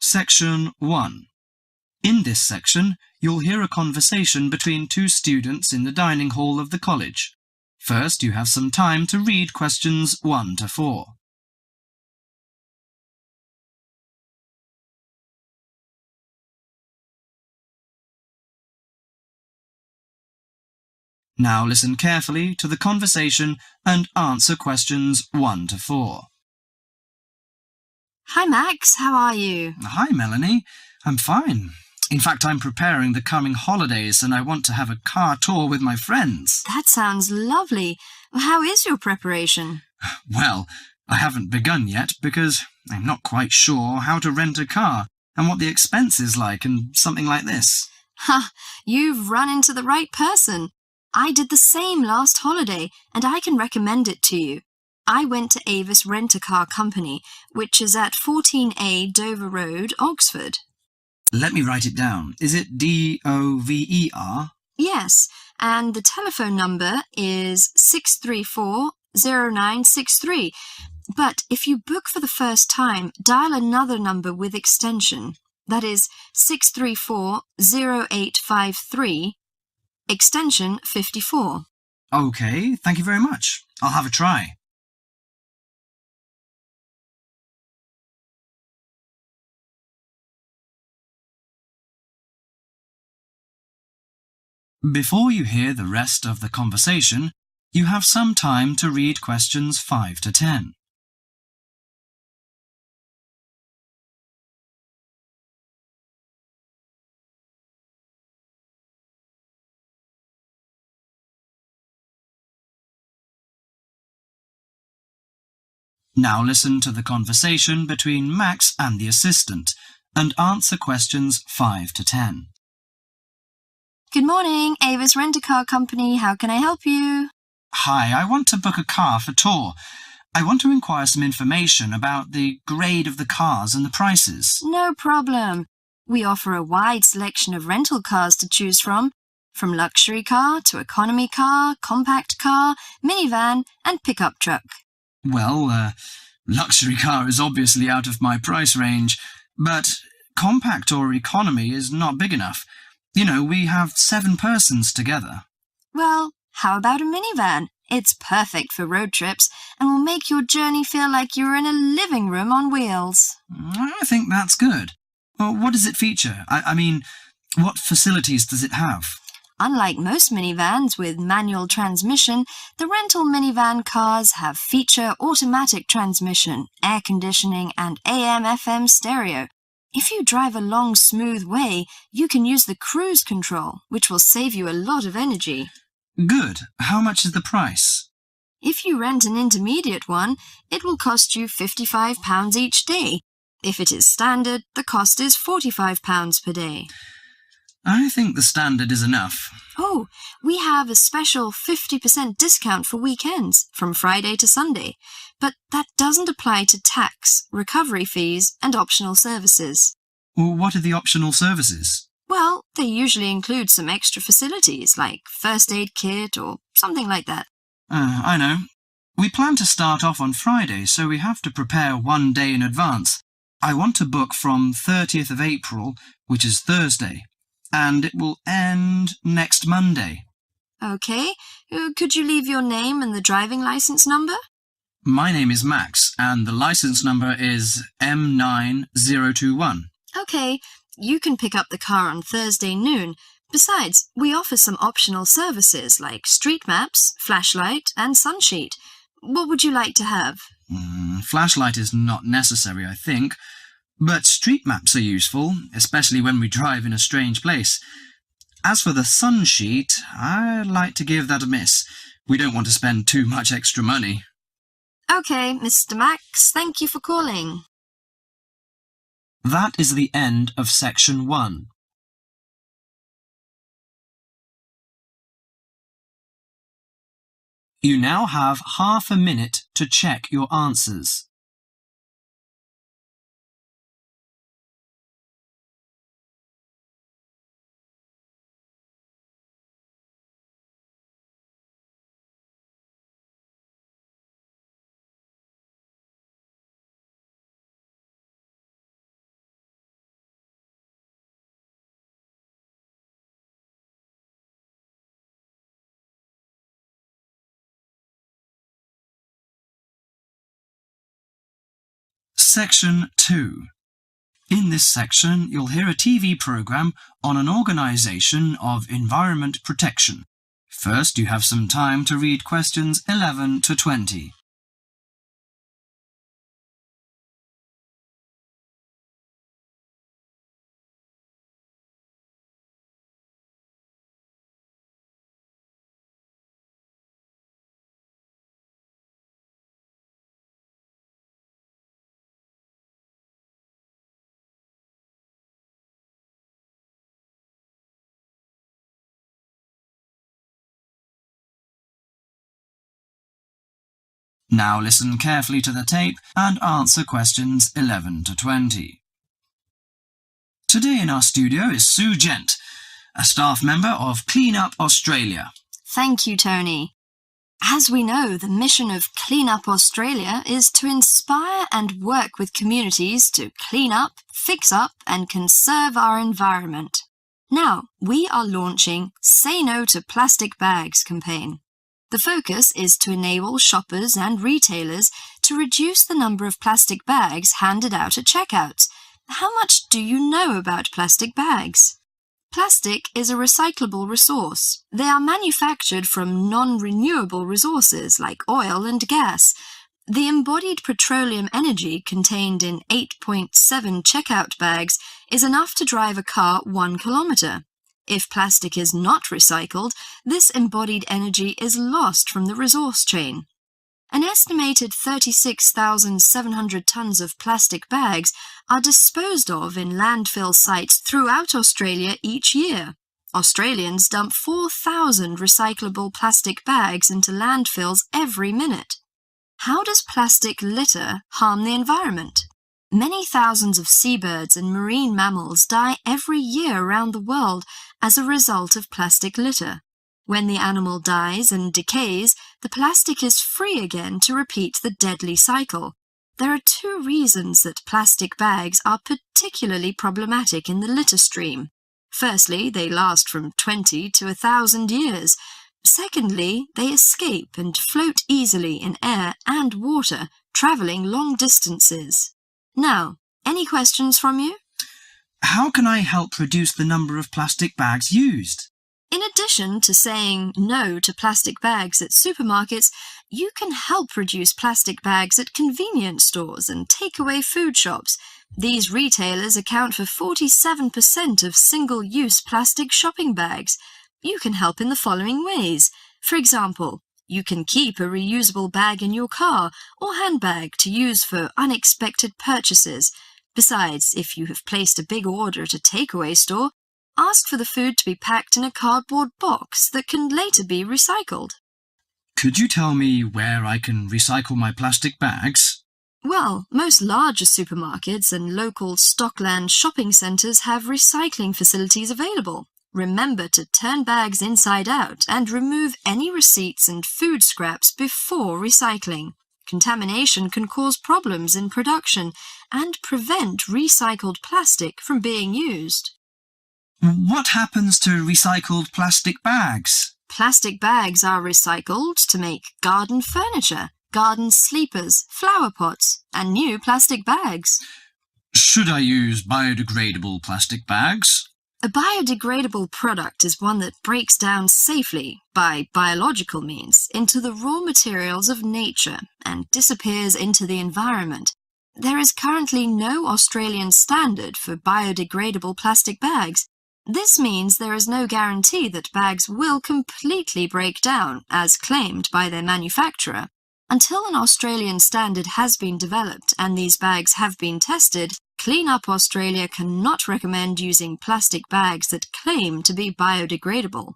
Section 1. In this section, you'll hear a conversation between two students in the dining hall of the college. First, you have some time to read questions 1 to 4. Now listen carefully to the conversation and answer questions 1 to 4. Hi Max, how are you? Hi Melanie, I'm fine. In fact, I'm preparing the coming holidays and I want to have a car tour with my friends. That sounds lovely. How is your preparation? Well, I haven't begun yet because I'm not quite sure how to rent a car and what the expense is like and something like this. Ha, you've run into the right person. I did the same last holiday and I can recommend it to you. I went to Avis Rent-A-Car Company, which is at 14A Dover Road, Oxford. Let me write it down. Is it DOVER? Yes, and the telephone number is 634-0963. But if you book for the first time, dial another number with extension. That is 634-0853, extension 54. Okay, thank you very much. I'll have a try. Before you hear the rest of the conversation, you have some time to read questions 5 to 10. Now listen to the conversation between Max and the assistant and answer questions 5 to 10. Good morning, Avis Rent-A-Car Company. How can I help you? Hi, I want to book a car for tour. I want to inquire some information about the grade of the cars and the prices. No problem. We offer a wide selection of rental cars to choose from luxury car to economy car, compact car, minivan, and pickup truck. Well, luxury car is obviously out of my price range, but compact or economy is not big enough. You know, we have 7 persons together. Well, how about a minivan? It's perfect for road trips and will make your journey feel like you're in a living room on wheels. I think that's good. Well, what does it feature? I mean, what facilities does it have? Unlike most minivans with manual transmission, the rental minivan cars have feature automatic transmission, air conditioning, and AM/FM stereo. If you drive a long, smooth way, you can use the cruise control, which will save you a lot of energy. Good. How much is the price? If you rent an intermediate one, it will cost you £55 each day. If it is standard, the cost is £45 per day. I think the standard is enough. Oh, we have a special 50% discount for weekends, from Friday to Sunday. But that doesn't apply to tax, recovery fees, and optional services. Well, what are the optional services? Well, they usually include some extra facilities, like first aid kit or something like that. I know. We plan to start off on Friday, so we have to prepare 1 day in advance. I want to book from 30th of April, which is Thursday, and it will end next Monday. Okay. Could you leave your name and the driving license number? My name is Max, and the license number is M9021. Okay. You can pick up the car on Thursday noon. Besides, we offer some optional services like street maps, flashlight, and sunsheet. What would you like to have? Flashlight is not necessary, I think. But street maps are useful, especially when we drive in a strange place. As for the sunsheet, I'd like to give that a miss. We don't want to spend too much extra money. Okay, Mr. Max, thank you for calling. That is the end of section 1. You now have half a minute to check your answers. Section 2. In this section, you'll hear a TV program on an organisation of environment protection. First, you have some time to read questions 11 to 20. Now listen carefully to the tape and answer questions 11 to 20. Today in our studio is Sue Gent, a staff member of Clean Up Australia. Thank you, Tony. As we know, the mission of Clean Up Australia is to inspire and work with communities to clean up, fix up and conserve our environment. Now, we are launching Say No to Plastic Bags campaign. The focus is to enable shoppers and retailers to reduce the number of plastic bags handed out at checkouts. How much do you know about plastic bags? Plastic is a recyclable resource. They are manufactured from non-renewable resources like oil and gas. The embodied petroleum energy contained in 8.7 checkout bags is enough to drive a car 1 kilometre. If plastic is not recycled, this embodied energy is lost from the resource chain. An estimated 36,700 tonnes of plastic bags are disposed of in landfill sites throughout Australia each year. Australians dump 4,000 recyclable plastic bags into landfills every minute. How does plastic litter harm the environment? Many thousands of seabirds and marine mammals die every year around the world as a result of plastic litter. When the animal dies and decays, the plastic is free again to repeat the deadly cycle. There are 2 reasons that plastic bags are particularly problematic in the litter stream. Firstly, they last from 20 to 1,000 years. Secondly, they escape and float easily in air and water, travelling long distances. Now, any questions from you? How can I help reduce the number of plastic bags used? In addition to saying no to plastic bags at supermarkets, you can help reduce plastic bags at convenience stores and takeaway food shops. These retailers account for 47% of single-use plastic shopping bags. You can help in the following ways. For example, you can keep a reusable bag in your car or handbag to use for unexpected purchases. Besides, if you have placed a big order at a takeaway store, ask for the food to be packed in a cardboard box that can later be recycled. Could you tell me where I can recycle my plastic bags? Well, most larger supermarkets and local Stockland shopping centres have recycling facilities available. Remember to turn bags inside out and remove any receipts and food scraps before recycling. Contamination can cause problems in production and prevent recycled plastic from being used. What happens to recycled plastic bags? Plastic bags are recycled to make garden furniture, garden sleepers, flower pots, and new plastic bags. Should I use biodegradable plastic bags? A biodegradable product is one that breaks down safely, by biological means, into the raw materials of nature and disappears into the environment. There is currently no Australian standard for biodegradable plastic bags. This means there is no guarantee that bags will completely break down, as claimed by their manufacturer. Until an Australian standard has been developed and these bags have been tested, Clean Up Australia cannot recommend using plastic bags that claim to be biodegradable.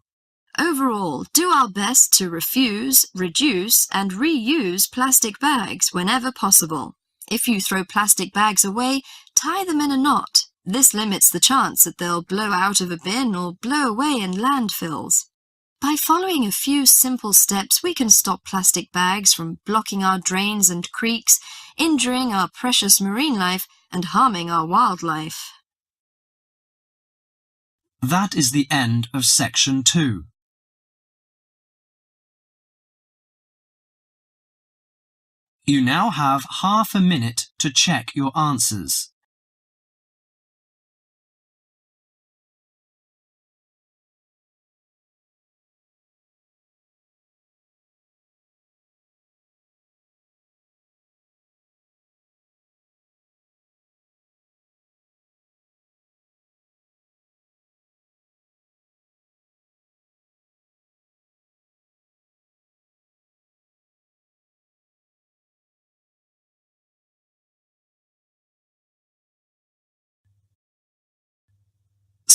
Overall, do our best to refuse, reduce, and reuse plastic bags whenever possible. If you throw plastic bags away, tie them in a knot. This limits the chance that they'll blow out of a bin or blow away in landfills. By following a few simple steps, we can stop plastic bags from blocking our drains and creeks, injuring our precious marine life, and harming our wildlife. That is the end of Section 2. You now have half a minute to check your answers.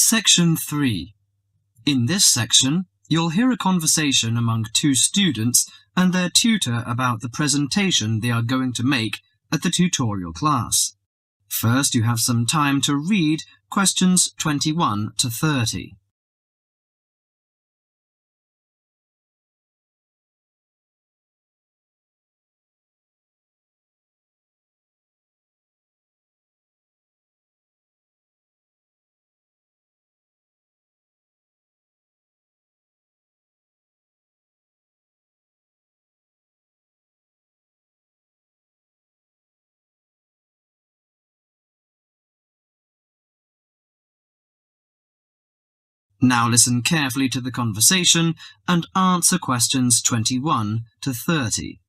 Section 3. In this section, you'll hear a conversation among two students and their tutor about the presentation they are going to make at the tutorial class. First, you have some time to read questions 21 to 30. Now listen carefully to the conversation and answer questions 21 to 30.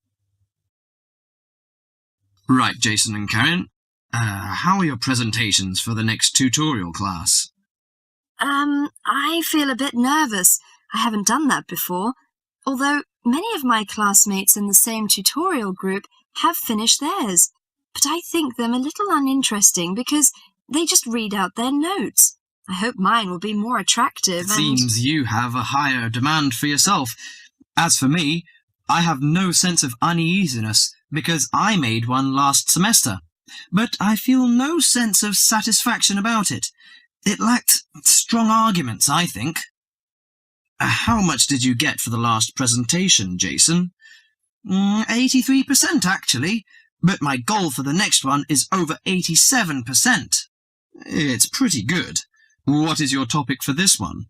Right, Jason and Karen. How are your presentations for the next tutorial class? I feel a bit nervous. I haven't done that before. Although many of my classmates in the same tutorial group have finished theirs. But I think them a little uninteresting because they just read out their notes. I hope mine will be more attractive. It seems you have a higher demand for yourself. As for me, I have no sense of uneasiness because I made one last semester, but I feel no sense of satisfaction about it. It lacked strong arguments, I think. How much did you get for the last presentation, Jason? 83% actually, but my goal for the next one is over 87%. It's pretty good. What is your topic for this one?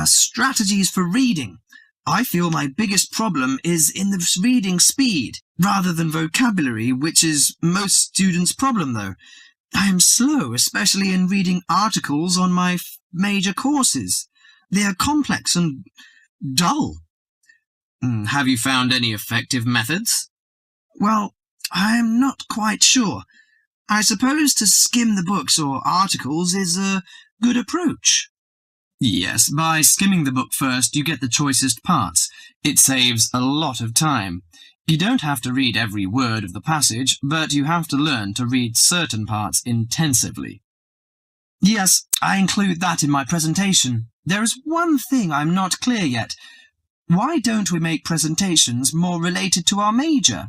Strategies for reading. I feel my biggest problem is in the reading speed, rather than vocabulary, which is most students' problem, though. I am slow, especially in reading articles on my major courses. They are complex and dull. Have you found any effective methods? Well, I am not quite sure. I suppose to skim the books or articles is a good approach. Yes, by skimming the book first, you get the choicest parts. It saves a lot of time. You don't have to read every word of the passage, but you have to learn to read certain parts intensively. Yes, I include that in my presentation. There is one thing I'm not clear yet. Why don't we make presentations more related to our major?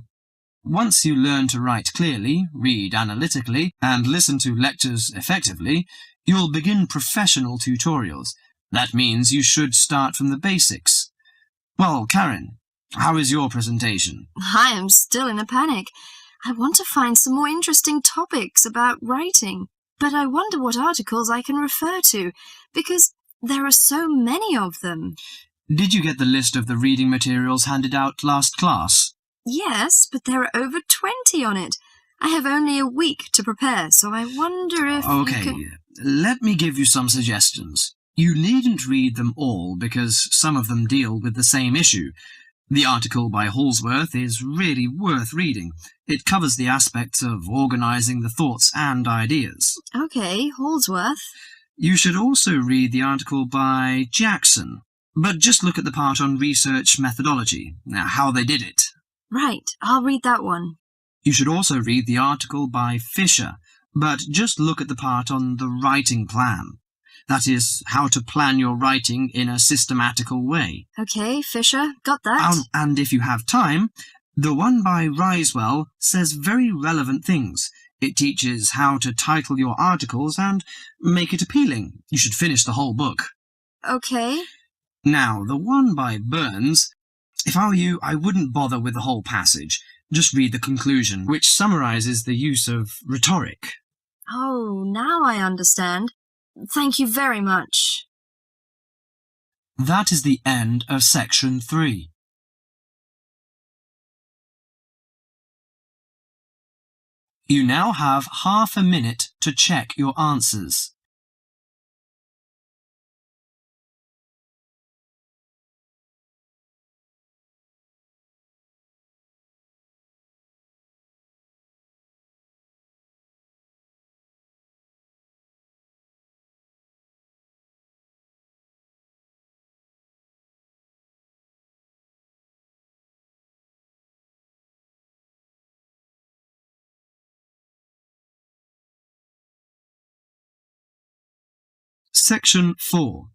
Once you learn to write clearly, read analytically, and listen to lectures effectively, you'll begin professional tutorials. That means you should start from the basics. Well, Karen, how is your presentation? I am still in a panic. I want to find some more interesting topics about writing, but I wonder what articles I can refer to, because there are so many of them. Did you get the list of the reading materials handed out last class? Yes, but there are over 20 on it. I have only a week to prepare, so I wonder if let me give you some suggestions. You needn't read them all because some of them deal with the same issue. The article by Holsworth is really worth reading. It covers the aspects of organising the thoughts and ideas. Okay, Holsworth. You should also read the article by Jackson, but just look at the part on research methodology, how they did it. Right, I'll read that one. You should also read the article by Fisher, but just look at the part on the writing plan. That is, how to plan your writing in a systematical way. Okay, Fisher, got that. And if you have time, the one by Risewell says very relevant things. It teaches how to title your articles and make it appealing. You should finish the whole book. Okay. Now, the one by Burns, if I were you, I wouldn't bother with the whole passage. Just read the conclusion, which summarizes the use of rhetoric. Oh, now I understand. Thank you very much. That is the end of section 3. You now have half a minute to check your answers. Section 4.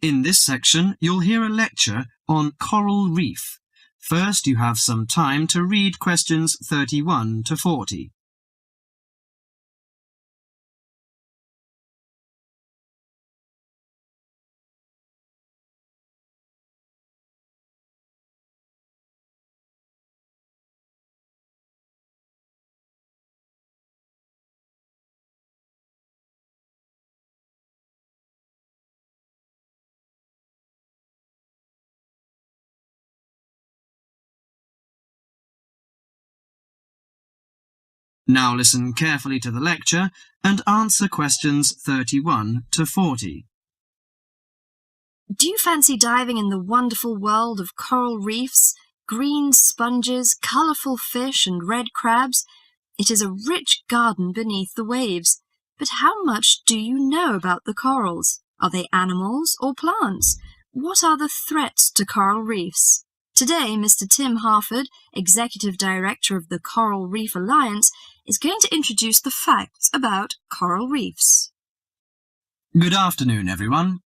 In this section, you'll hear a lecture on coral reef. First, you have some time to read questions 31 to 40. Now listen carefully to the lecture and answer questions 31 to 40. Do you fancy diving in the wonderful world of coral reefs, green sponges, colourful fish and red crabs? It is a rich garden beneath the waves. But how much do you know about the corals? Are they animals or plants? What are the threats to coral reefs? Today, Mr. Tim Harford, Executive Director of the Coral Reef Alliance, is going to introduce the facts about coral reefs. Good afternoon, everyone.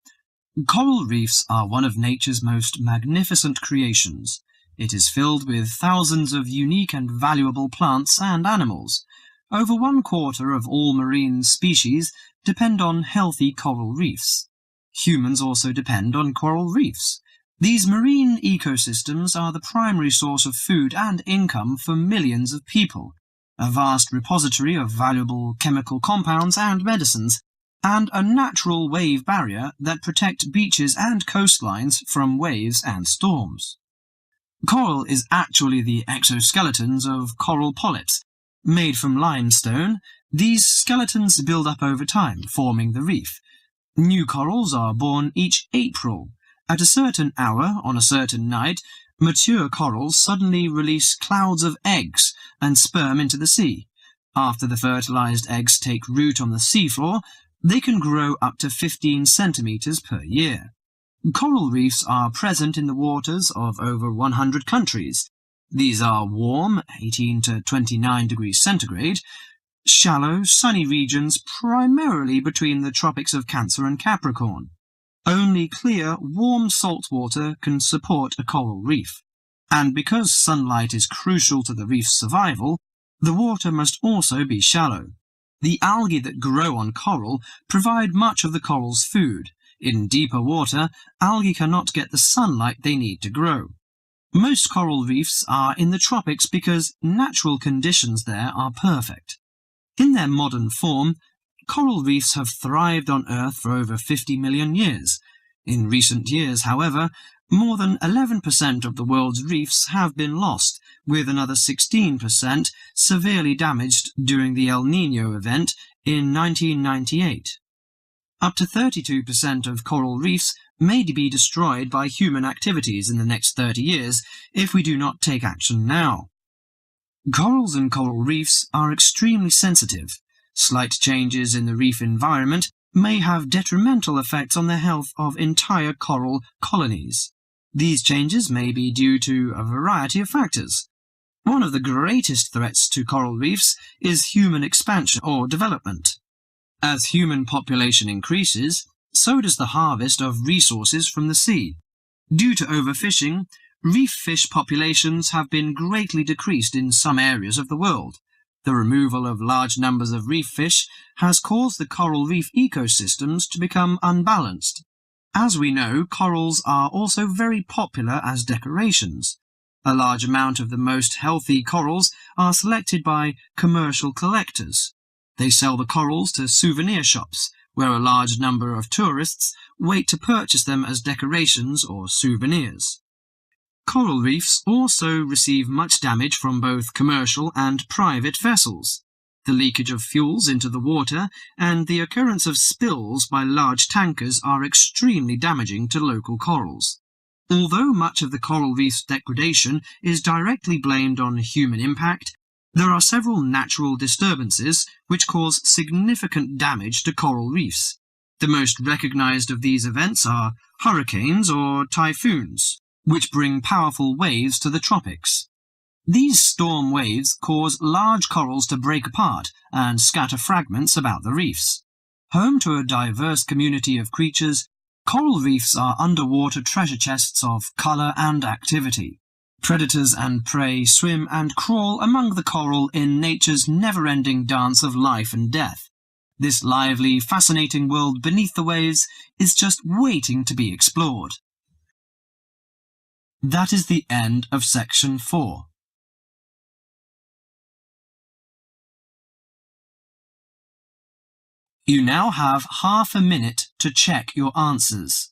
Coral reefs are one of nature's most magnificent creations. It is filled with thousands of unique and valuable plants and animals. Over 1/4 of all marine species depend on healthy coral reefs. Humans also depend on coral reefs. These marine ecosystems are the primary source of food and income for millions of people, a vast repository of valuable chemical compounds and medicines, and a natural wave barrier that protect beaches and coastlines from waves and storms. Coral is actually the exoskeletons of coral polyps. Made from limestone, these skeletons build up over time, forming the reef. New corals are born each April. At a certain hour, on a certain night, mature corals suddenly release clouds of eggs and sperm into the sea. After the fertilized eggs take root on the seafloor, they can grow up to 15 centimeters per year. Coral reefs are present in the waters of over 100 countries. These are warm, 18 to 29 degrees centigrade, shallow, sunny regions primarily between the tropics of Cancer and Capricorn. Only clear, warm salt water can support a coral reef. And because sunlight is crucial to the reef's survival, the water must also be shallow. The algae that grow on coral provide much of the coral's food. In deeper water, algae cannot get the sunlight they need to grow. Most coral reefs are in the tropics because natural conditions there are perfect. In their modern form, coral reefs have thrived on Earth for over 50 million years. In recent years, however, more than 11% of the world's reefs have been lost, with another 16% severely damaged during the El Niño event in 1998. Up to 32% of coral reefs may be destroyed by human activities in the next 30 years if we do not take action now. Corals and coral reefs are extremely sensitive. Slight changes in the reef environment may have detrimental effects on the health of entire coral colonies. These changes may be due to a variety of factors. One of the greatest threats to coral reefs is human expansion or development. As human population increases, so does the harvest of resources from the sea. Due to overfishing, reef fish populations have been greatly decreased in some areas of the world. The removal of large numbers of reef fish has caused the coral reef ecosystems to become unbalanced. As we know, corals are also very popular as decorations. A large amount of the most healthy corals are selected by commercial collectors. They sell the corals to souvenir shops, where a large number of tourists wait to purchase them as decorations or souvenirs. Coral reefs also receive much damage from both commercial and private vessels. The leakage of fuels into the water and the occurrence of spills by large tankers are extremely damaging to local corals. Although much of the coral reef's degradation is directly blamed on human impact, there are several natural disturbances which cause significant damage to coral reefs. The most recognized of these events are hurricanes or typhoons, which bring powerful waves to the tropics. These storm waves cause large corals to break apart and scatter fragments about the reefs. Home to a diverse community of creatures, coral reefs are underwater treasure chests of colour and activity. Predators and prey swim and crawl among the coral in nature's never-ending dance of life and death. This lively, fascinating world beneath the waves is just waiting to be explored. That is the end of section 4. You now have half a minute to check your answers.